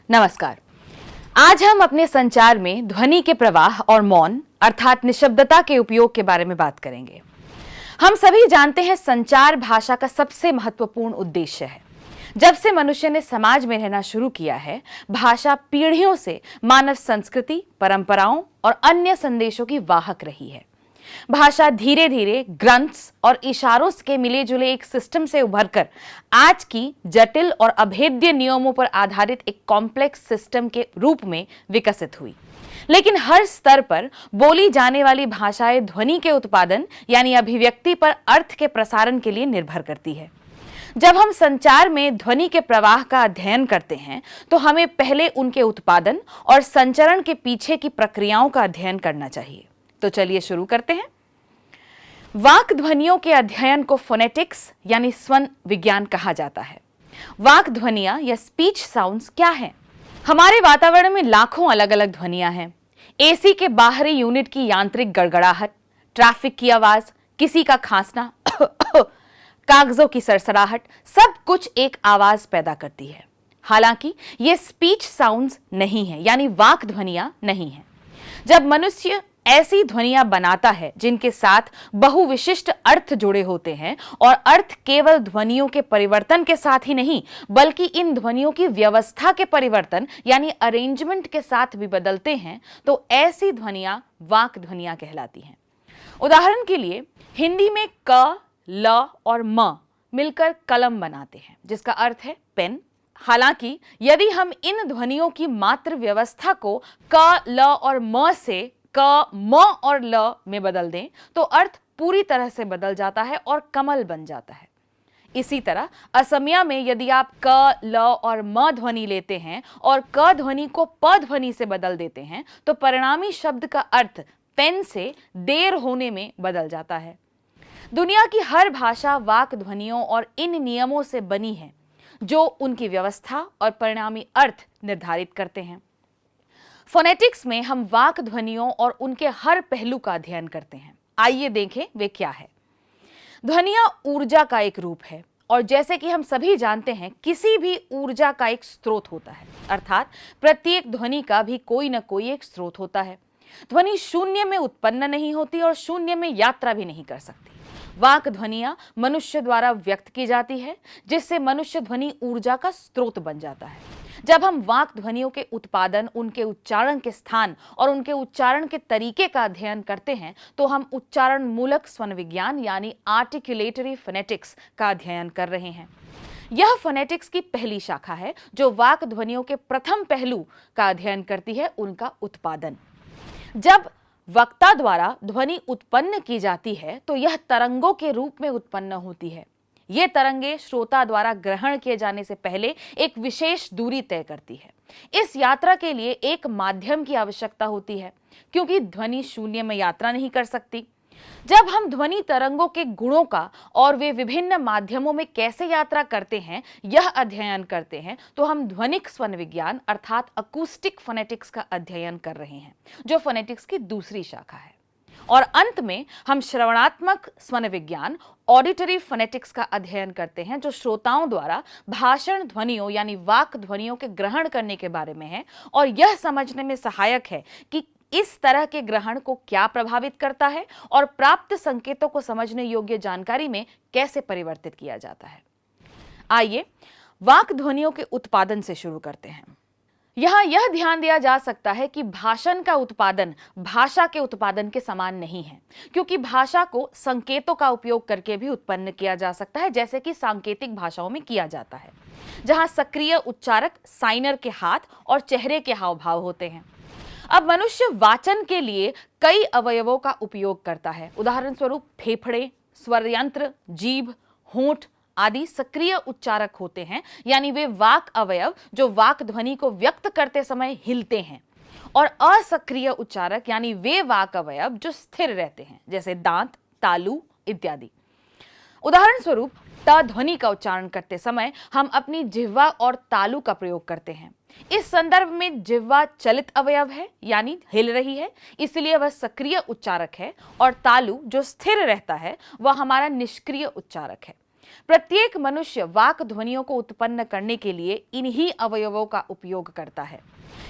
नमस्कार। आज हम अपने संचार में ध्वनि के प्रवाह और मौन अर्थात निशब्दता के उपयोग के बारे में बात करेंगे। हम सभी जानते हैं संचार भाषा का सबसे महत्वपूर्ण उद्देश्य है। जब से मनुष्य ने समाज में रहना शुरू किया है, भाषा पीढ़ियों से मानव संस्कृति, परंपराओं और अन्य संदेशों की वाहक रही है। भाषा धीरे धीरे ग्रंथ्स और इशारों के मिले जुले एक सिस्टम से उभरकर आज की जटिल और अभेद्य नियमों पर आधारित एक कॉम्प्लेक्स सिस्टम के रूप में विकसित हुई। लेकिन हर स्तर पर बोली जाने वाली भाषाएं ध्वनि के उत्पादन यानी अभिव्यक्ति पर अर्थ के प्रसारण के लिए निर्भर करती है। जब हम संचार में ध्वनि के प्रवाह का अध्ययन करते हैं तो हमें पहले उनके उत्पादन और संचरण के पीछे की प्रक्रियाओं का अध्ययन करना चाहिए। तो चलिए शुरू करते हैं। वाक ध्वनियों के अध्ययन को फोनेटिक्स यानी स्वन विज्ञान कहा जाता है। वाक ध्वनियां या स्पीच साउंड्स क्या हैं? हमारे वातावरण में लाखों अलग अलग ध्वनियां हैं। एसी के बाहरी यूनिट की यांत्रिक गड़गड़ाहट, ट्रैफिक की आवाज, किसी का खांसना, कागजों की सरसराहट, सब कुछ एक आवाज पैदा करती है। हालांकि ये स्पीच साउंड्स नहीं है, यानी वाक ध्वनियां नहीं है। जब मनुष्य ऐसी ध्वनियां बनाता है जिनके साथ बहुविशिष्ट अर्थ जुड़े होते हैं और अर्थ केवल ध्वनियों के परिवर्तन के साथ ही नहीं बल्कि इन ध्वनियों की व्यवस्था के परिवर्तन यानी अरेंजमेंट के साथ भी बदलते हैं, तो ऐसी ध्वनियां वाक ध्वनियां कहलाती हैं। उदाहरण के लिए हिंदी में क, ल और म मिलकर कलम बनाते हैं, जिसका अर्थ है पेन। हालांकि यदि हम इन ध्वनियों की मात्र व्यवस्था को क, ल और म से क, म और ल में बदल दें तो अर्थ पूरी तरह से बदल जाता है और कमल बन जाता है। इसी तरह असमिया में यदि आप क, ल और म ध्वनि लेते हैं और क ध्वनि को प ध्वनि से बदल देते हैं तो परिणामी शब्द का अर्थ पेन से देर होने में बदल जाता है। दुनिया की हर भाषा वाक ध्वनियों और इन नियमों से बनी है जो उनकी व्यवस्था और परिणामी अर्थ निर्धारित करते हैं। फोनेटिक्स में हम वाक ध्वनियों और उनके हर पहलू का अध्ययन करते हैं। आइए देखें वे क्या है। ध्वनियां ऊर्जा का एक रूप है और जैसे कि हम सभी जानते हैं किसी भी ऊर्जा का एक स्रोत होता है, अर्थात प्रत्येक ध्वनि का भी कोई न कोई एक स्रोत होता है। ध्वनि शून्य में उत्पन्न नहीं होती और शून्य में यात्रा भी नहीं कर सकती। वाक ध्वनियां मनुष्य द्वारा व्यक्त की जाती है जिससे मनुष्य ध्वनि ऊर्जा का स्रोत बन जाता है। जब हम वाक ध्वनियों के उत्पादन, उनके उच्चारण के स्थान और उनके उच्चारण के तरीके का अध्ययन करते हैं तो हम उच्चारण मूलक स्वन विज्ञान यानी आर्टिकुलेटरी फोनेटिक्स का अध्ययन कर रहे हैं। यह फोनेटिक्स की पहली शाखा है जो वाक ध्वनियों के प्रथम पहलू का अध्ययन करती है, उनका उत्पादन। जब वक्ता द्वारा ध्वनि उत्पन्न की जाती है तो यह तरंगों के रूप में उत्पन्न होती है। ये तरंगे श्रोता द्वारा ग्रहण किए जाने से पहले एक विशेष दूरी तय करती है। इस यात्रा के लिए एक माध्यम की आवश्यकता होती है क्योंकि ध्वनि शून्य में यात्रा नहीं कर सकती। जब हम ध्वनि तरंगों के गुणों का और वे विभिन्न माध्यमों में कैसे यात्रा करते हैं यह अध्ययन करते हैं तो हम ध्वनिक स्वन विज्ञान अर्थात अकूस्टिक फोनेटिक्स का अध्ययन कर रहे हैं, जो फोनेटिक्स की दूसरी शाखा है। और अंत में हम श्रवणात्मक स्वन विज्ञान ऑडिटरी फोनेटिक्स का अध्ययन करते हैं, जो श्रोताओं द्वारा भाषण ध्वनियों यानी वाक ध्वनियों के ग्रहण करने के बारे में है और यह समझने में सहायक है कि इस तरह के ग्रहण को क्या प्रभावित करता है और प्राप्त संकेतों को समझने योग्य जानकारी में कैसे परिवर्तित किया जाता है। आइए वाक ध्वनियों के उत्पादन से शुरू करते हैं। यहाँ यह ध्यान दिया जा सकता है कि भाषण का उत्पादन भाषा के उत्पादन के समान नहीं है, क्योंकि भाषा को संकेतों का उपयोग करके भी उत्पन्न किया जा सकता है, जैसे कि सांकेतिक भाषाओं में किया जाता है, जहाँ सक्रिय उच्चारक साइनर के हाथ और चेहरे के हाव भाव होते हैं। अब मनुष्य वाचन के लिए कई अवयवों का उपयोग करता है। उदाहरण स्वरूप फेफड़े, स्वर यंत्र, जीभ, होंठ आदि सक्रिय उच्चारक होते हैं, यानी वे वाक अवयव जो वाक ध्वनि को व्यक्त करते समय हिलते हैं, और असक्रिय उच्चारक यानी वे वाक अवयव जो स्थिर रहते हैं, जैसे दांत, तालु इत्यादि। उदाहरण स्वरूप ट ध्वनि का उच्चारण करते समय हम अपनी जिह्वा और तालु का प्रयोग करते हैं। इस संदर्भ में जिह्वा चलित अवयव है, यानी हिल रही है, इसलिए वह सक्रिय उच्चारक है, और तालु जो स्थिर रहता है वह हमारा निष्क्रिय उच्चारक है। प्रत्येक मनुष्य वाक ध्वनियों को उत्पन्न करने के लिए इन्हीं अवयवों का उपयोग करता है।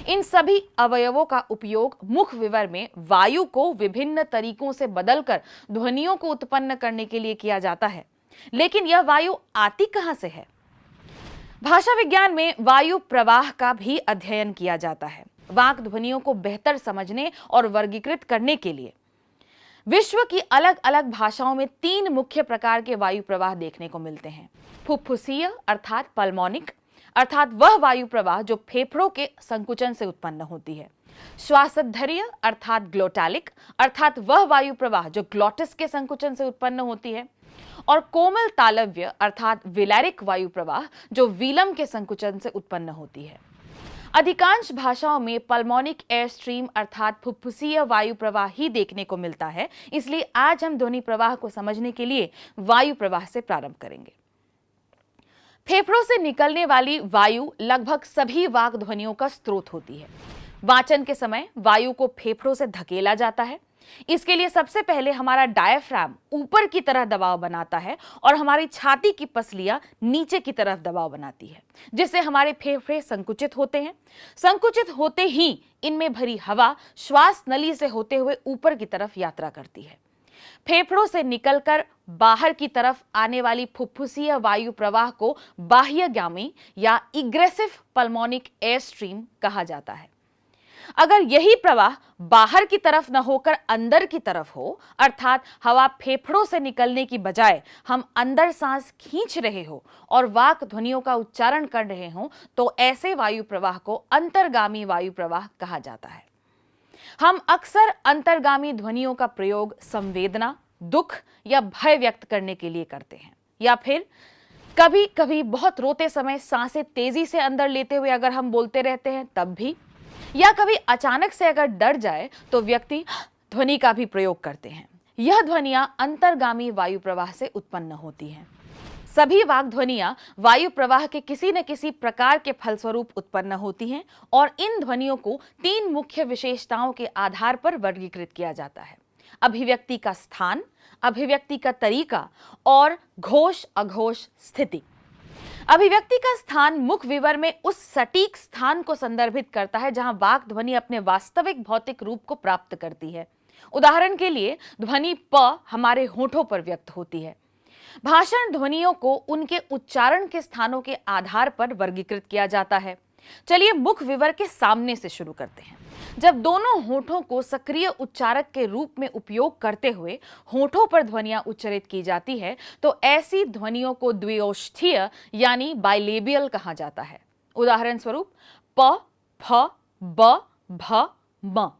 इन सभी अवयवों का उपयोग मुख विवर में वायु को विभिन्न तरीकों से बदलकर ध्वनियों को उत्पन्न करने के लिए किया जाता है। लेकिन यह वायु आती कहां से है? भाषा विज्ञान में वायु प्रवाह का भी अध्ययन किया जाता है। वाक ध्वनियों को बेहतर समझने और वर्गीकृत करने के लिए विश्व की अलग अलग भाषाओं में 3 मुख्य प्रकार के वायु प्रवाह देखने को मिलते हैं। फुफ्फुसीय अर्थात पल्मोनिक, अर्थात वह वायु प्रवाह जो फेफड़ों के संकुचन से उत्पन्न होती है। श्वासोत्थरीय अर्थात ग्लोटालिक, अर्थात वह वायु प्रवाह जो ग्लोटिस के संकुचन से उत्पन्न होती है। और कोमल तालव्य अर्थात विलैरिक वायु प्रवाह जो वीलम के संकुचन से उत्पन्न होती है। अधिकांश भाषाओं में पल्मोनिक एयर स्ट्रीम अर्थात फुफ्फुसीय वायु प्रवाह ही देखने को मिलता है। इसलिए आज हम ध्वनि प्रवाह को समझने के लिए वायु प्रवाह से प्रारंभ करेंगे। फेफड़ों से निकलने वाली वायु लगभग सभी वाक ध्वनियों का स्रोत होती है। वाचन के समय वायु को फेफड़ों से धकेला जाता है। इसके लिए सबसे पहले हमारा डायफ्राम ऊपर की तरफ दबाव बनाता है और हमारी छाती की पसलियां नीचे की तरफ दबाव बनाती है, जिससे हमारे फेफड़े संकुचित होते हैं। संकुचित होते ही इनमें भरी हवा श्वास नली से होते हुए ऊपर की तरफ यात्रा करती है। फेफड़ों से निकलकर बाहर की तरफ आने वाली फुफ्फुसीय वायु प्रवाह को बाह्यगामी या इग्रेसिव पल्मोनिक एयर स्ट्रीम कहा जाता है। अगर यही प्रवाह बाहर की तरफ न होकर अंदर की तरफ हो, अर्थात हवा फेफड़ों से निकलने की बजाय हम अंदर सांस खींच रहे हो और वाक ध्वनियों का उच्चारण कर रहे हो, तो ऐसे वायु प्रवाह को अंतर्गामी वायु प्रवाह कहा जाता है। हम अक्सर अंतर्गामी ध्वनियों का प्रयोग संवेदना, दुख या भय व्यक्त करने के लिए करते हैं, या फिर कभी कभी बहुत रोते समय सांसें तेजी से अंदर लेते हुए अगर हम बोलते रहते हैं तब भी, या कभी अचानक से अगर डर जाए तो व्यक्ति ध्वनि का भी प्रयोग करते हैं। यह ध्वनियां अंतर्गामी वायु प्रवाह से उत्पन्न होती हैं। सभी वाक ध्वनियां वायु प्रवाह के किसी न किसी प्रकार के फलस्वरूप उत्पन्न होती हैं और इन ध्वनियों को 3 मुख्य विशेषताओं के आधार पर वर्गीकृत किया जाता है: अभिव्यक्ति का स्थान, अभिव्यक्ति का तरीका और घोष अघोष स्थिति। अभिव्यक्ति का स्थान मुख विवर में उस सटीक स्थान को संदर्भित करता है जहां वाक ध्वनि अपने वास्तविक भौतिक रूप को प्राप्त करती है। उदाहरण के लिए ध्वनि प हमारे होठों पर व्यक्त होती है। भाषण ध्वनियों को उनके उच्चारण के स्थानों के आधार पर वर्गीकृत किया जाता है। चलिए मुख विवर के सामने से शुरू करते हैं। जब दोनों होठों को सक्रिय उच्चारक के रूप में उपयोग करते हुए होठों पर ध्वनियां उच्चारित की जाती है, तो ऐसी ध्वनियों को द्विओष्ठीय यानी बाइलेबियल कहा जाता है। उदाहरण स्वरूप प, फ, ब, भ, म।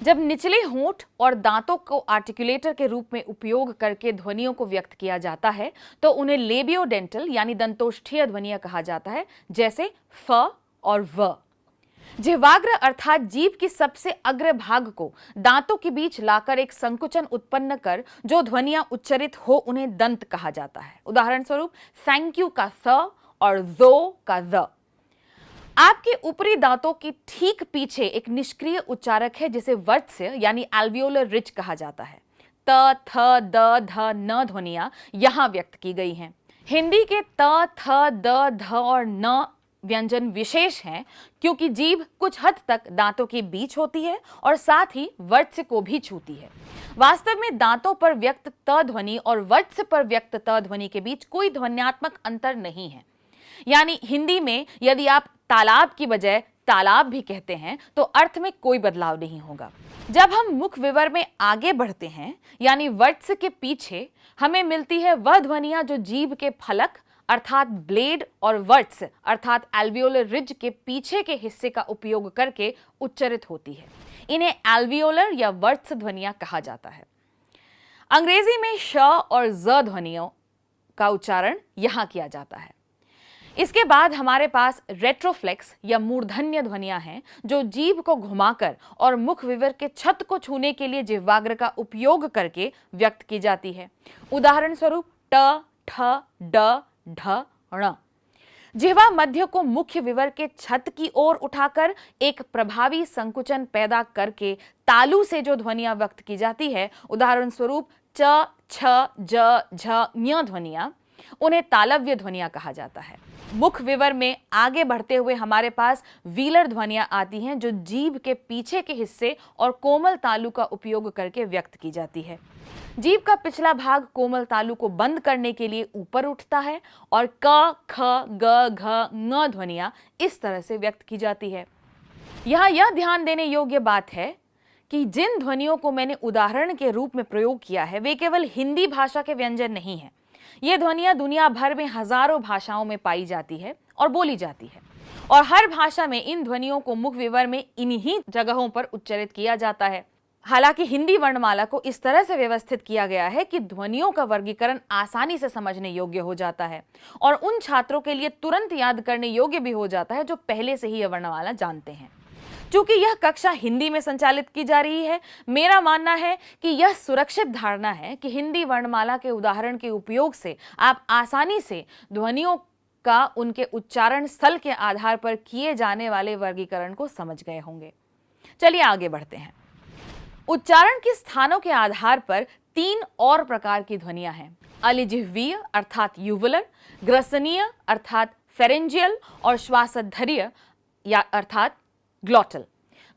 जब निचले होंठ और दांतों को आर्टिकुलेटर के रूप में उपयोग करके ध्वनियों को व्यक्त किया जाता है, तो उन्हें लेबियोडेंटल यानी दंतोष्ठीय ध्वनियां कहा जाता है, जैसे फ और व। जिह्वाग्र अर्थात जीभ की सबसे अग्र भाग को दांतों के बीच लाकर एक संकुचन उत्पन्न कर जो ध्वनियां उच्चारित हो, उन्हें दंत कहा जाता है। उदाहरण स्वरूप थैंक यू का थ और जो का ज। आपके ऊपरी दांतों के ठीक पीछे एक निष्क्रिय उच्चारक है जिसे वत्स्य यानी एल्वियोलर रिज कहा जाता है। त, थ, द, ध, न ध्वनियां यहां व्यक्त की गई हैं। हिंदी के त, थ, द, ध और न व्यंजन विशेष हैं क्योंकि जीभ कुछ हद तक दांतों के बीच होती है और साथ ही वत्स्य को भी छूती है। वास्तव में दांतों पर व्यक्त त ध्वनि और वत्स्य पर व्यक्त त ध्वनि के बीच कोई ध्वन्यात्मक अंतर नहीं है। यानी हिंदी में यदि आप तालाब की बजाय तालाब भी कहते हैं तो अर्थ में कोई बदलाव नहीं होगा। जब हम मुख विवर में आगे बढ़ते हैं यानी वत्स्य के पीछे, हमें मिलती है वह ध्वनियां जो जीभ के फलक अर्थात ब्लेड और वत्स्य अर्थात एल्वियोलर रिज के पीछे के हिस्से का उपयोग करके उच्चारित होती है। इन्हें एल्वियोलर या वत्स्य ध्वनियां कहा जाता है। अंग्रेजी में श और ज ध्वनियों का उच्चारण यहां किया जाता है। इसके बाद हमारे पास रेट्रोफ्लेक्स या मूर्धन्य ध्वनियां हैं जो जीभ को घुमाकर और मुख विवर के छत को छूने के लिए जिह्वाग्र का उपयोग करके व्यक्त की जाती है। उदाहरण स्वरूप ट, ठ, ड, ढ, ण। जिह्वा मध्य को मुख्य विवर के छत की ओर उठाकर एक प्रभावी संकुचन पैदा करके तालु से जो ध्वनियां व्यक्त की जाती है, उदाहरण स्वरूप च, छ, ज, झ, ञ ध्वनियां, उन्हें तालव्य ध्वनियां कहा जाता है। मुख विवर में आगे बढ़ते हुए हमारे पास वीलर ध्वनियां आती हैं जो जीभ के पीछे के हिस्से और कोमल तालु का उपयोग करके व्यक्त की जाती है। जीभ का पिछला भाग कोमल तालु को बंद करने के लिए ऊपर उठता है और क, ख, ग, घ, ङ ध्वनियां इस तरह से व्यक्त की जाती है। यहाँ यह ध्यान देने योग्य बात है कि जिन ध्वनियों को मैंने उदाहरण के रूप में प्रयोग किया है वे केवल हिंदी भाषा के व्यंजन नहीं हैं। ये ध्वनियां दुनिया भर में हजारों भाषाओं में पाई जाती है और बोली जाती है और हर भाषा में इन ध्वनियों को मुख विवर में इन्हीं जगहों पर उच्चारित किया जाता है। हालांकि हिंदी वर्णमाला को इस तरह से व्यवस्थित किया गया है कि ध्वनियों का वर्गीकरण आसानी से समझने योग्य हो जाता है और उन छात्रों के लिए तुरंत याद करने योग्य भी हो जाता है जो पहले से ही यह वर्णमाला जानते हैं। चूंकि यह कक्षा हिंदी में संचालित की जा रही है, मेरा मानना है कि यह सुरक्षित धारणा है कि हिंदी वर्णमाला के उदाहरण के उपयोग से आप आसानी से ध्वनियों का उनके उच्चारण स्थल के आधार पर किए जाने वाले वर्गीकरण को समझ गए होंगे। चलिए आगे बढ़ते हैं। उच्चारण के स्थानों के आधार पर 3 और प्रकार की ध्वनियां हैं। अलिजिह्वीय अर्थात यूवुलर, ग्रसनीय अर्थात फेरेंजियल और श्वासोत्थरीय या अर्थात ग्लॉटल।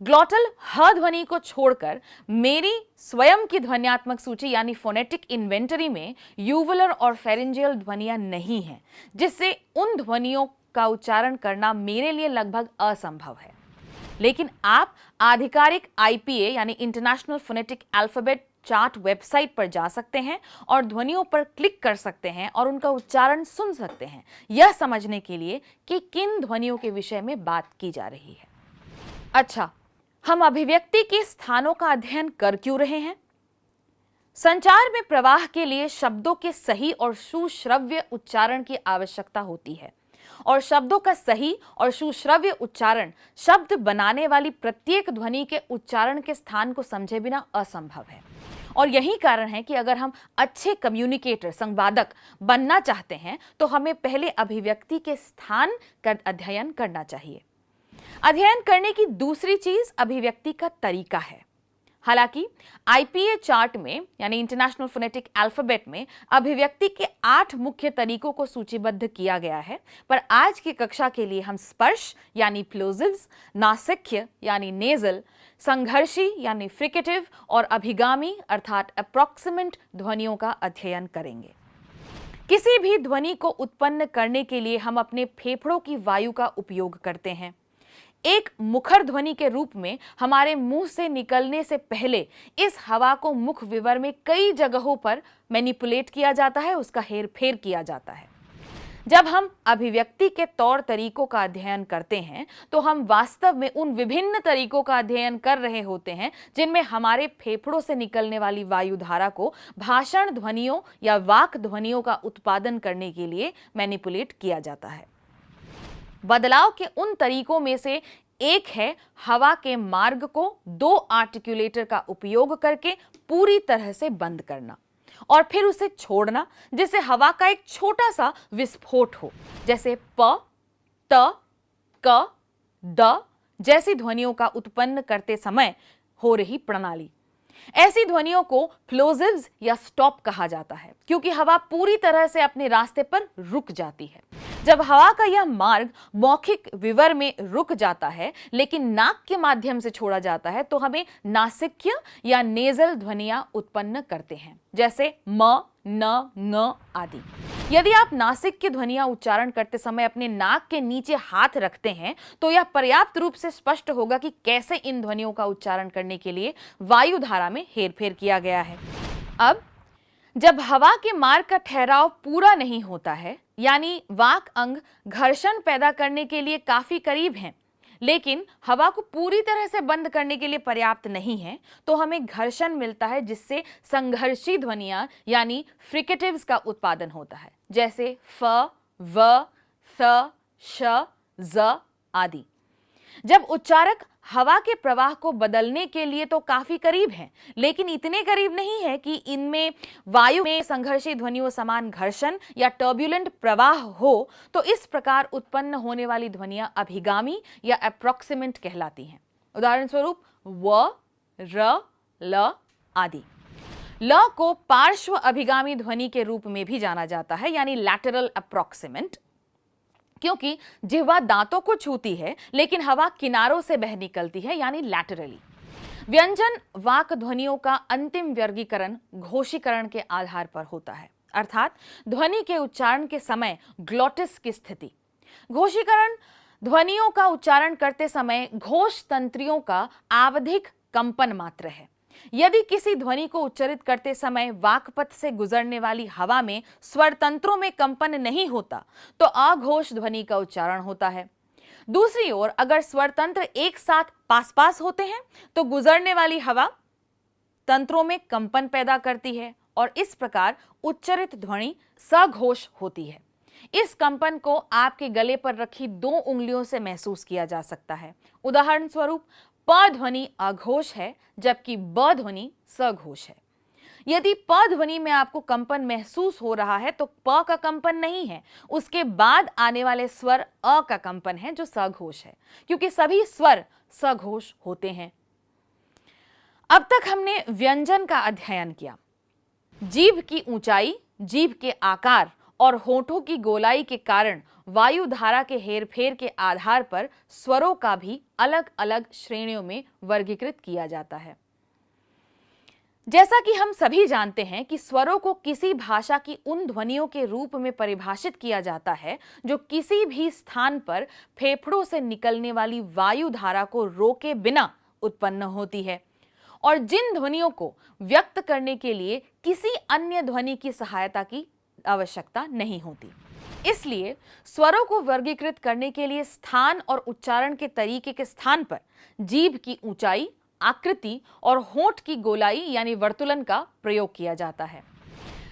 ग्लॉटल ह ध्वनि को छोड़कर मेरी स्वयं की ध्वन्यात्मक सूची यानी फोनेटिक इन्वेंटरी में यूवुलर और फेरेंजियल ध्वनियां नहीं हैं, जिससे उन ध्वनियों का उच्चारण करना मेरे लिए लगभग असंभव है। लेकिन आप आधिकारिक IPA यानी international phonetic alphabet chart website पर जा सकते हैं और ध्वनियों पर क्लिक कर सकते हैं और उनका उच्चारण सुन सकते हैं, यह समझने के लिए कि किन ध्वनियों के विषय में बात की जा रही है। अच्छा, हम अभिव्यक्ति के स्थानों का अध्ययन कर क्यों रहे हैं? संचार में प्रवाह के लिए शब्दों के सही और सुश्रव्य उच्चारण की आवश्यकता होती है और शब्दों का सही और सुश्रव्य उच्चारण शब्द बनाने वाली प्रत्येक ध्वनि के उच्चारण के स्थान को समझे बिना असंभव है। और यही कारण है कि अगर हम अच्छे कम्युनिकेटर संवादक बनना चाहते हैं तो हमें पहले अभिव्यक्ति के स्थान का अध्ययन करना चाहिए। अध्ययन करने की दूसरी चीज अभिव्यक्ति का तरीका है। हालांकि IPA चार्ट में यानी इंटरनेशनल फोनेटिक अल्फाबेट में अभिव्यक्ति के 8 मुख्य तरीकों को सूचीबद्ध किया गया है, पर आज की कक्षा के लिए हम स्पर्श यानी प्लोजिव्स, नासिक्य यानी नेजल, संघर्षी यानी फ्रिकेटिव और अभिगामी अर्थात अप्रॉक्सिमेंट ध्वनियों का अध्ययन करेंगे। किसी भी ध्वनि को उत्पन्न करने के लिए हम अपने फेफड़ों की वायु का उपयोग करते हैं। एक मुखर ध्वनि के रूप में हमारे मुंह से निकलने से पहले इस हवा को मुख विवर में कई जगहों पर मैनिपुलेट किया जाता है, उसका हेरफेर किया जाता है। जब हम अभिव्यक्ति के तौर तरीकों का अध्ययन करते हैं तो हम वास्तव में उन विभिन्न तरीकों का अध्ययन कर रहे होते हैं जिनमें हमारे फेफड़ों से निकलने वाली वायु धारा को भाषण ध्वनियों या वाक ध्वनियों का उत्पादन करने के लिए मैनिपुलेट किया जाता है। बदलाव के उन तरीकों में से एक है हवा के मार्ग को 2 आर्टिकुलेटर का उपयोग करके पूरी तरह से बंद करना और फिर उसे छोड़ना, जिससे हवा का एक छोटा सा विस्फोट हो, जैसे प, त, क, द जैसी ध्वनियों का उत्पन्न करते समय हो रही प्रणाली। ऐसी ध्वनियों को प्लोजिव्स या स्टॉप कहा जाता है क्योंकि हवा पूरी तरह से अपने रास्ते पर रुक जाती है। जब हवा का यह मार्ग मौखिक विवर में रुक जाता है लेकिन नाक के माध्यम से छोड़ा जाता है तो हमें नासिक्य या नेजल ध्वनियां उत्पन्न करते हैं, जैसे म, न, ङ आदि। यदि आप नासिक्य ध्वनियां उच्चारण करते समय अपने नाक के नीचे हाथ रखते हैं तो यह पर्याप्त रूप से स्पष्ट होगा कि कैसे इन ध्वनियों का उच्चारण करने के लिए वायु धारा में हेरफेर किया गया है। अब जब हवा के मार्ग का ठहराव पूरा नहीं होता है, यानी वाक अंग घर्षण पैदा करने के लिए काफी करीब हैं, लेकिन हवा को पूरी तरह से बंद करने के लिए पर्याप्त नहीं है, तो हमें घर्षण मिलता है जिससे संघर्षी ध्वनियां यानी फ्रिकेटिव्स का उत्पादन होता है, जैसे फ, व, थ, श, ज आदि। जब उच्चारक हवा के प्रवाह को बदलने के लिए तो काफी करीब हैं, लेकिन इतने करीब नहीं है कि इनमें वायु में संघर्षी ध्वनियों समान घर्षण या टर्ब्यूलेंट प्रवाह हो, तो इस प्रकार उत्पन्न होने वाली ध्वनियां अभिगामी या अप्रॉक्सिमेंट कहलाती हैं। उदाहरण स्वरूप व, र, ल आदि। ल को पार्श्व अभिगामी ध्वनि के रूप में भी जाना जाता है, यानी लैटरल अप्रोक्सीमेंट, क्योंकि जिह्वा दांतों को छूती है लेकिन हवा किनारों से बह निकलती है, यानी लैटरली। व्यंजन वाक ध्वनियों का अंतिम वर्गीकरण घोषीकरण के आधार पर होता है, अर्थात ध्वनि के उच्चारण के समय ग्लोटिस की स्थिति। घोषीकरण ध्वनियों का उच्चारण करते समय घोष तंत्रियों का आवधिक कंपन मात्र है। यदि किसी ध्वनि को उच्चारित करते समय वाक्पथ से गुजरने वाली हवा में स्वर तंत्रों में कंपन नहीं होता तो अघोष ध्वनि का उच्चारण होता है। दूसरी ओर अगर स्वर तंत्र एक साथ पास पास होते हैं तो गुजरने वाली हवा तंत्रों में कंपन पैदा करती है और इस प्रकार उच्चारित ध्वनि सघोष होती है। इस कंपन को आपके गले पर रखी 2 उंगलियों से महसूस किया जा सकता है। उदाहरण स्वरूप प ध्वनि अघोष है जबकि ब ध्वनि सघोष है। यदि प ध्वनि में आपको कंपन महसूस हो रहा है तो प का कंपन नहीं है, उसके बाद आने वाले स्वर अ का कंपन है जो सघोष है, क्योंकि सभी स्वर सघोष होते हैं। अब तक हमने व्यंजन का अध्ययन किया। जीभ की ऊंचाई, जीभ के आकार और होठों की गोलाई के कारण वायु धारा के हेरफेर के आधार पर स्वरों का भी अलग अलग श्रेणियों में वर्गीकृत किया जाता है। जैसा कि हम सभी जानते हैं कि स्वरों को किसी भाषा की उन ध्वनियों के रूप में परिभाषित किया जाता है जो किसी भी स्थान पर फेफड़ों से निकलने वाली वायु धारा को रोके बिना उत्पन्न होती है और जिन ध्वनियों को व्यक्त करने के लिए किसी अन्य ध्वनि की सहायता की आवश्यकता नहीं होती। इसलिए स्वरों को वर्गीकृत करने के लिए स्थान और उच्चारण के तरीके के स्थान पर जीभ की ऊंचाई, आकृति और होंठ की गोलाई यानी वर्तुलन का प्रयोग किया जाता है।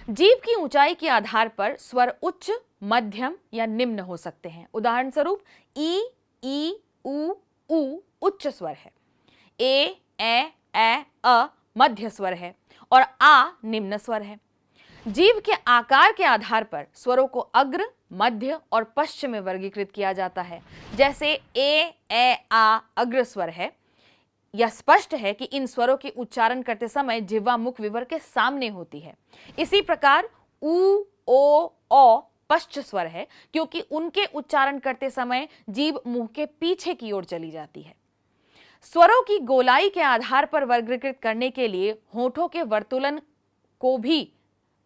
जीभ की ऊंचाई के आधार पर स्वर उच्च, मध्यम या निम्न हो सकते हैं। उदाहरण स्वरूप ई, उ, ऊ उच्च स्वर है, ए, अ मध्य स्वर है और आ निम्न स्वर है। जीभ के आकार के आधार पर स्वरों को अग्र, मध्य और पश्चिम में वर्गीकृत किया जाता है। जैसे आ अग्र स्वर है। यह स्पष्ट है कि इन स्वरों के उच्चारण करते समय जिह्वा मुख विवर के सामने होती है। इसी प्रकार उ, ओ, औ पश्च स्वर है, क्योंकि उनके उच्चारण करते समय जीभ मुंह के पीछे की ओर चली जाती है। स्वरों की गोलाई के आधार पर वर्गीकृत करने के लिए होठों के वर्तुलन को भी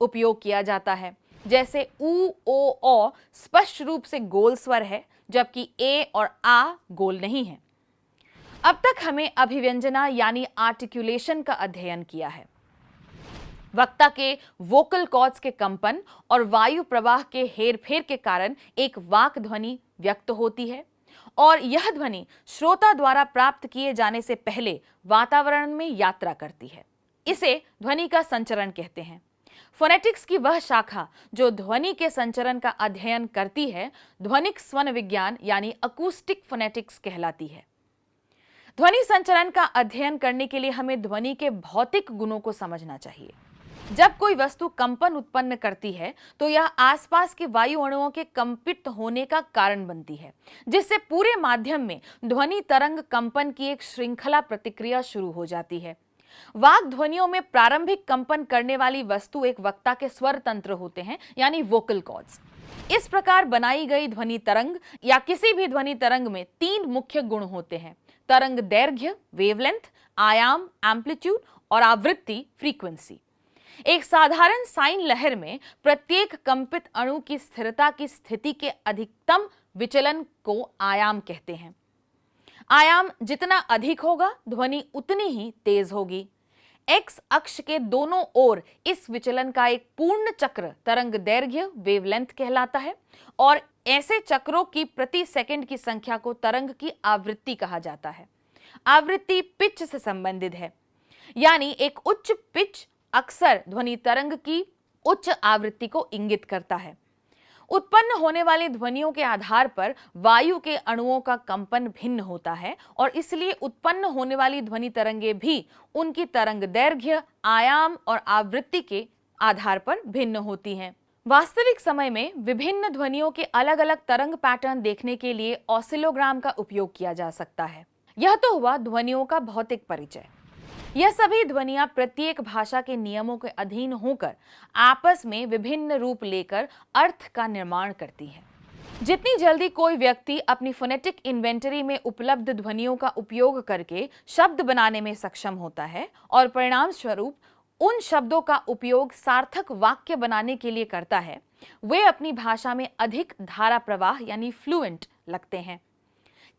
उपयोग किया जाता है। जैसे उ, ओ, औ स्पष्ट रूप से गोल स्वर है जबकि ए और आ गोल नहीं है। अब तक हमें अभिव्यंजना यानी आर्टिकुलेशन का अध्ययन किया है। वक्ता के वोकल कॉर्ड्स के कंपन और वायु प्रवाह के हेरफेर के कारण एक वाक ध्वनि व्यक्त होती है और यह ध्वनि श्रोता द्वारा प्राप्त किए जाने से पहले वातावरण में यात्रा करती है। इसे ध्वनि का संचरण कहते हैं। फोनेटिक्स की वह शाखा जो ध्वनि के संचरण का अध्ययन करती है ध्वनिक स्वन विज्ञान यानी अकूस्टिक फोनेटिक्स कहलाती है। ध्वनि संचरण का अध्ययन करने के लिए हमें ध्वनि के भौतिक गुणों को समझना चाहिए। जब कोई वस्तु कंपन उत्पन्न करती है तो यह आसपास के वायु अणुओं के कंपित होने का कारण बनती है, जिससे पूरे माध्यम में ध्वनि तरंग कंपन की एक श्रृंखला प्रतिक्रिया शुरू हो जाती है। वाक ध्वनियों में प्रारंभिक कंपन करने वाली वस्तु एक वक्ता के स्वर तंत्र होते हैं यानी वोकल कॉर्ड्स। इस प्रकार बनाई गई ध्वनि तरंग या किसी भी ध्वनि तरंग में 3 मुख्य गुण होते हैं: तरंग दैर्घ्य वेवलेंथ, आयाम एम्पलीट्यूड और आवृत्ति फ्रीक्वेंसी। एक साधारण साइन लहर में प्रत्येक कंपित अणु की स्थिरता की स्थिति के अधिकतम विचलन को आयाम कहते हैं। आयाम जितना अधिक होगा ध्वनि उतनी ही तेज होगी। एक्स अक्ष के दोनों ओर इस विचलन का एक पूर्ण चक्र तरंग दैर्घ्य वेवलेंथ कहलाता है और ऐसे चक्रों की प्रति सेकंड की संख्या को तरंग की आवृत्ति कहा जाता है। आवृत्ति पिच से संबंधित है, यानी एक उच्च पिच अक्सर ध्वनि तरंग की उच्च आवृत्ति को इंगित करता है। उत्पन्न होने वाली ध्वनियों के आधार पर वायु के अणुओं का कंपन भिन्न होता है और इसलिए उत्पन्न होने वाली ध्वनि तरंगे भी उनकी तरंग दैर्घ्य, आयाम और आवृत्ति के आधार पर भिन्न होती हैं। वास्तविक समय में विभिन्न ध्वनियों के अलग अलग तरंग पैटर्न देखने के लिए ऑसिलोग्राम का उपयोग किया जा सकता है। यह तो हुआ ध्वनियों का भौतिक परिचय। यह सभी ध्वनियां प्रत्येक भाषा के नियमों के अधीन होकर आपस में विभिन्न रूप लेकर अर्थ का निर्माण करती हैं। जितनी जल्दी कोई व्यक्ति अपनी फोनेटिक इन्वेंटरी में उपलब्ध ध्वनियों का उपयोग करके शब्द बनाने में सक्षम होता है और परिणाम स्वरूप उन शब्दों का उपयोग सार्थक वाक्य बनाने के लिए करता है, वे अपनी भाषा में अधिक धारा प्रवाह यानी फ्लुएंट लगते हैं।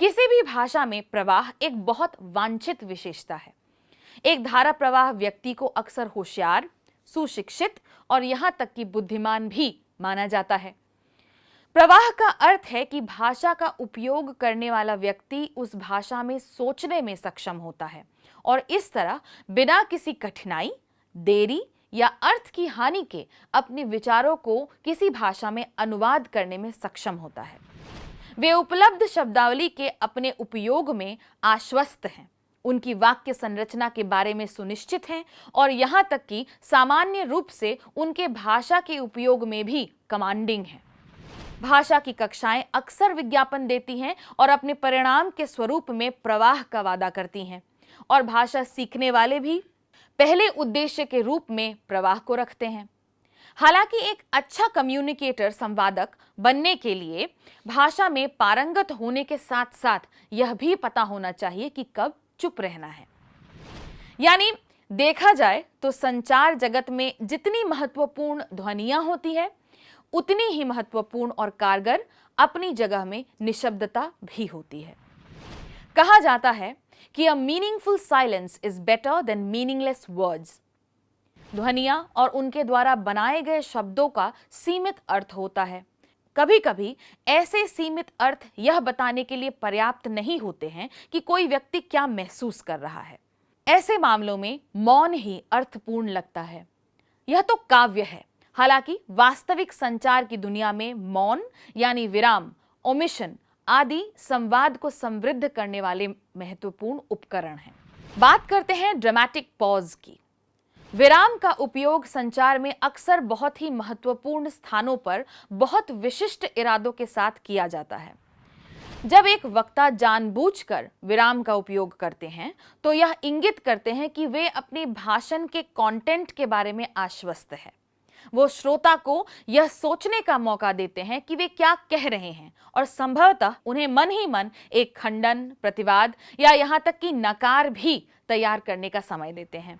किसी भी भाषा में प्रवाह एक बहुत वांछित विशेषता है। एक धारा प्रवाह व्यक्ति को अक्सर होशियार, सुशिक्षित और यहाँ तक कि बुद्धिमान भी माना जाता है। प्रवाह का अर्थ है कि भाषा का उपयोग करने वाला व्यक्ति उस भाषा में सोचने में सक्षम होता है और इस तरह बिना किसी कठिनाई, देरी या अर्थ की हानि के अपने विचारों को किसी भाषा में अनुवाद करने में सक्षम होता है। वे उपलब्ध शब्दावली के अपने उपयोग में आश्वस्त हैं, उनकी वाक्य संरचना के बारे में सुनिश्चित हैं और यहाँ तक कि सामान्य रूप से उनके भाषा के उपयोग में भी कमांडिंग हैं। भाषा की कक्षाएं अक्सर विज्ञापन देती हैं और अपने परिणाम के स्वरूप में प्रवाह का वादा करती हैं और भाषा सीखने वाले भी पहले उद्देश्य के रूप में प्रवाह को रखते हैं। हालांकि एक अच्छा कम्युनिकेटर, संवादक बनने के लिए भाषा में पारंगत होने के साथ साथ यह भी पता होना चाहिए कि कब चुप रहना है। यानी देखा जाए तो संचार जगत में जितनी महत्वपूर्ण ध्वनियां होती है, उतनी ही महत्वपूर्ण और कारगर अपनी जगह में निशब्दता भी होती है। कहा जाता है कि a meaningful silence is better than meaningless words. ध्वनियां और उनके द्वारा बनाए गए शब्दों का सीमित अर्थ होता है। कभी कभी ऐसे सीमित अर्थ यह बताने के लिए पर्याप्त नहीं होते हैं कि कोई व्यक्ति क्या महसूस कर रहा है। ऐसे मामलों में मौन ही अर्थपूर्ण लगता है। यह तो काव्य है। हालांकि वास्तविक संचार की दुनिया में मौन यानी विराम, ओमिशन आदि संवाद को समृद्ध करने वाले महत्वपूर्ण उपकरण हैं। बात करते हैं ड्रामेटिक पॉज की। विराम का उपयोग संचार में अक्सर बहुत ही महत्वपूर्ण स्थानों पर बहुत विशिष्ट इरादों के साथ किया जाता है। जब एक वक्ता जानबूझकर विराम का उपयोग करते हैं तो यह इंगित करते हैं कि वे अपने भाषण के कंटेंट के बारे में आश्वस्त हैं। वो श्रोता को यह सोचने का मौका देते हैं कि वे क्या कह रहे हैं और संभवतः उन्हें मन ही मन एक खंडन, प्रतिवाद या यहाँ तक कि नकार भी तैयार करने का समय देते हैं।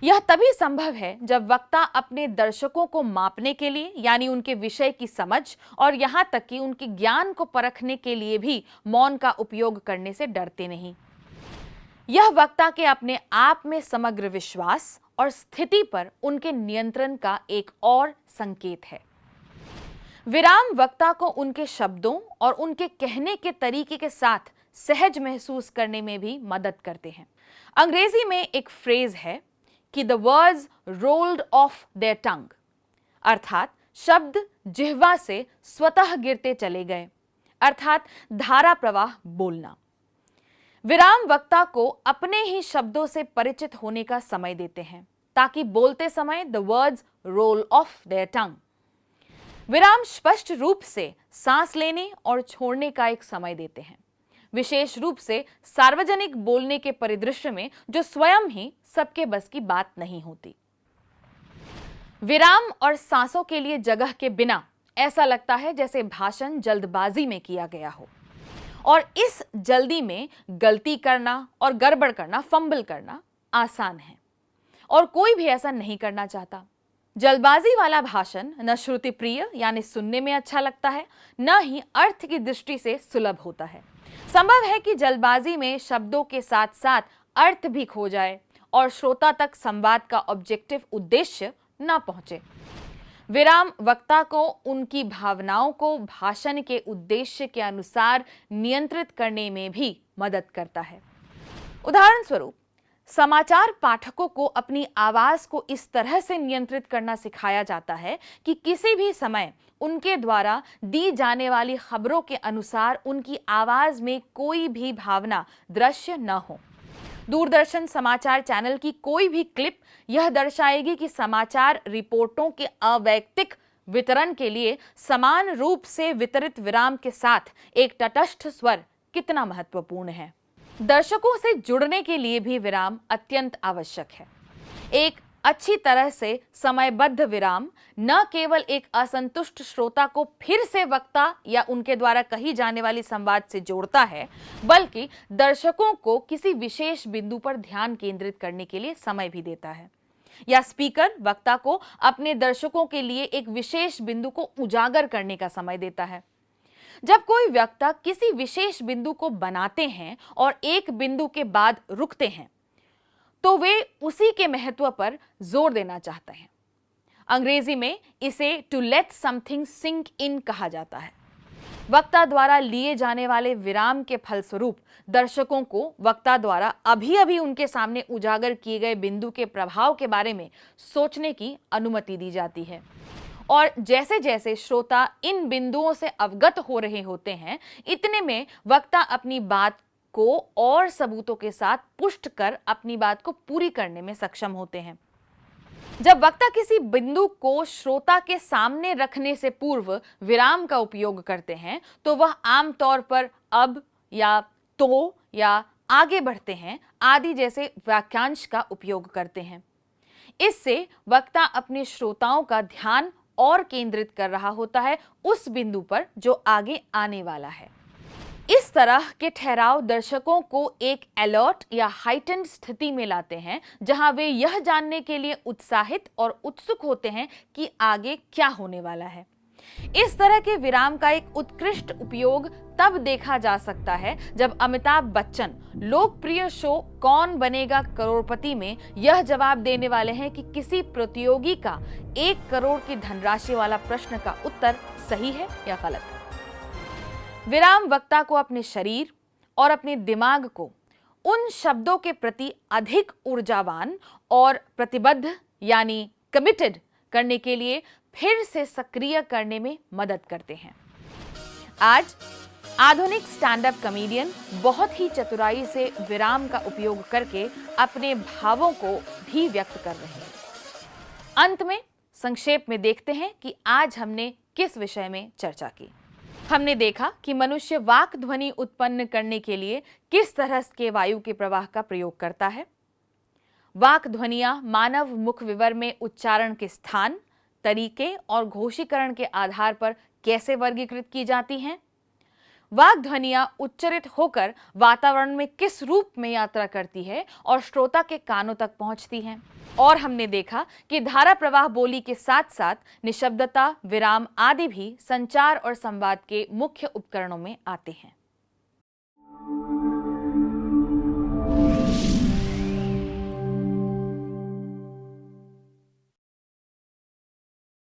यह तभी संभव है जब वक्ता अपने दर्शकों को मापने के लिए यानी उनके विषय की समझ और यहाँ तक कि उनके ज्ञान को परखने के लिए भी मौन का उपयोग करने से डरते नहीं। यह वक्ता के अपने आप में समग्र विश्वास और स्थिति पर उनके नियंत्रण का एक और संकेत है। विराम वक्ता को उनके शब्दों और उनके कहने के तरीके के साथ सहज महसूस करने में भी मदद करते हैं। अंग्रेजी में एक फ्रेज है कि the words rolled off their tongue, अर्थात शब्द जिह्वा से स्वतः गिरते चले गए, अर्थात धारा प्रवाह बोलना। विराम वक्ता को अपने ही शब्दों से परिचित होने का समय देते हैं ताकि बोलते समय the words roll off their tongue. विराम स्पष्ट रूप से सांस लेने और छोड़ने का एक समय देते हैं, विशेष रूप से सार्वजनिक बोलने के परिदृश्य में जो स्वयं ही सबके बस की बात नहीं होती। विराम और सांसों के लिए जगह के बिना ऐसा लगता है जैसे भाषण जल्दबाजी में किया गया हो और इस जल्दी में गलती करना और गड़बड़ करना, फंबल करना आसान है और कोई भी ऐसा नहीं करना चाहता। जल्दबाजी वाला भाषण न श्रुति प्रिय यानी सुनने में अच्छा लगता है, न ही अर्थ की दृष्टि से सुलभ होता है। संभव है कि जल्दबाजी में शब्दों के साथ साथ अर्थ भी खो जाए और श्रोता तक संवाद का ऑब्जेक्टिव उद्देश्य न पहुंचे। विराम वक्ता को उनकी भावनाओं को भाषण के उद्देश्य के अनुसार नियंत्रित करने में भी मदद करता है। उदाहरण स्वरूप, समाचार पाठकों को अपनी आवाज को इस तरह से नियंत्रित करना सिखाया जाता है कि किसी भी समय उनके द्वारा दी जाने वाली खबरों के अनुसार उनकी आवाज में कोई भी भावना दृश्य न हो। दूरदर्शन समाचार चैनल की कोई भी क्लिप यह दर्शाएगी कि समाचार रिपोर्टों के अवैयक्तिक वितरण के लिए समान रूप से वितरित विराम के साथ एक तटस्थ स्वर कितना महत्वपूर्ण है। दर्शकों से जुड़ने के लिए भी विराम अत्यंत आवश्यक है। एक अच्छी तरह से समयबद्ध विराम न केवल एक असंतुष्ट श्रोता को फिर से वक्ता या उनके द्वारा कही जाने वाली संवाद से जोड़ता है, बल्कि दर्शकों को किसी विशेष बिंदु पर ध्यान केंद्रित करने के लिए समय भी देता है। या स्पीकर वक्ता को अपने दर्शकों के लिए एक विशेष बिंदु को उजागर करने का समय देता है। जब कोई वक्ता किसी विशेष बिंदु को बनाते हैं और एक बिंदु के बाद रुकते हैं, तो वे उसी के महत्व पर जोर देना चाहते हैं। अंग्रेजी में इसे to let something sink in कहा जाता है। वक्ता द्वारा लिए जाने वाले विराम के फलस्वरूप दर्शकों को वक्ता द्वारा अभी अभी उनके सामने उजागर किए गए बिंदु के प्रभाव के बारे में सोचने की अनुमति दी जाती है। और जैसे जैसे श्रोता इन बिंदुओं से अवगत हो रहे होते हैं, इतने में वक्ता अपनी बात को और सबूतों के साथ पुष्ट कर अपनी बात को पूरी करने में सक्षम होते हैं। जब वक्ता किसी बिंदु को श्रोता के सामने रखने से पूर्व विराम का उपयोग करते हैं, तो वह आमतौर पर अब या तो या आगे बढ़ते हैं आदि जैसे वाक्यांश का उपयोग करते हैं। इससे वक्ता अपने श्रोताओं का ध्यान और केंद्रित कर रहा होता है उस बिंदु पर जो आगे आने वाला है। इस तरह के ठहराव दर्शकों को एक अलर्ट या हाइटेंड स्थिति में लाते हैं, जहां वे यह जानने के लिए उत्साहित और उत्सुक होते हैं कि आगे क्या होने वाला है। इस तरह के विराम का एक उत्कृष्ट उपयोग तब देखा जा सकता है जब अमिताभ बच्चन लोकप्रिय शो कौन बनेगा करोड़पति में यह जवाब देने वाले हैं कि किसी प्रतियोगी का 1 करोड़ की धनराशि वाला प्रश्न का उत्तर सही है या गलत। विराम वक्ता को अपने शरीर और अपने दिमाग को उन शब्दों के प्रति अधिक ऊर्जावान और प्रतिबद्ध यानी कमिटेड करने के लिए फिर से सक्रिय करने में मदद करते हैं। आज आधुनिक स्टैंड अप कॉमेडियन बहुत ही चतुराई से विराम का उपयोग करके अपने भावों को भी व्यक्त कर रहे हैं। अंत में संक्षेप में देखते हैं कि आज हमने किस विषय में चर्चा की। हमने देखा कि मनुष्य वाक ध्वनि उत्पन्न करने के लिए किस तरह के वायु के प्रवाह का प्रयोग करता है। वाक ध्वनियां मानव मुख विवर में उच्चारण के स्थान, तरीके और घोषीकरण के आधार पर कैसे वर्गीकृत की जाती हैं। वाक ध्वनियां उच्चरित होकर वातावरण में किस रूप में यात्रा करती है और श्रोता के कानों तक पहुंचती हैं। और हमने देखा कि धारा प्रवाह बोली के साथ साथ निशब्दता, विराम आदि भी संचार और संवाद के मुख्य उपकरणों में आते हैं।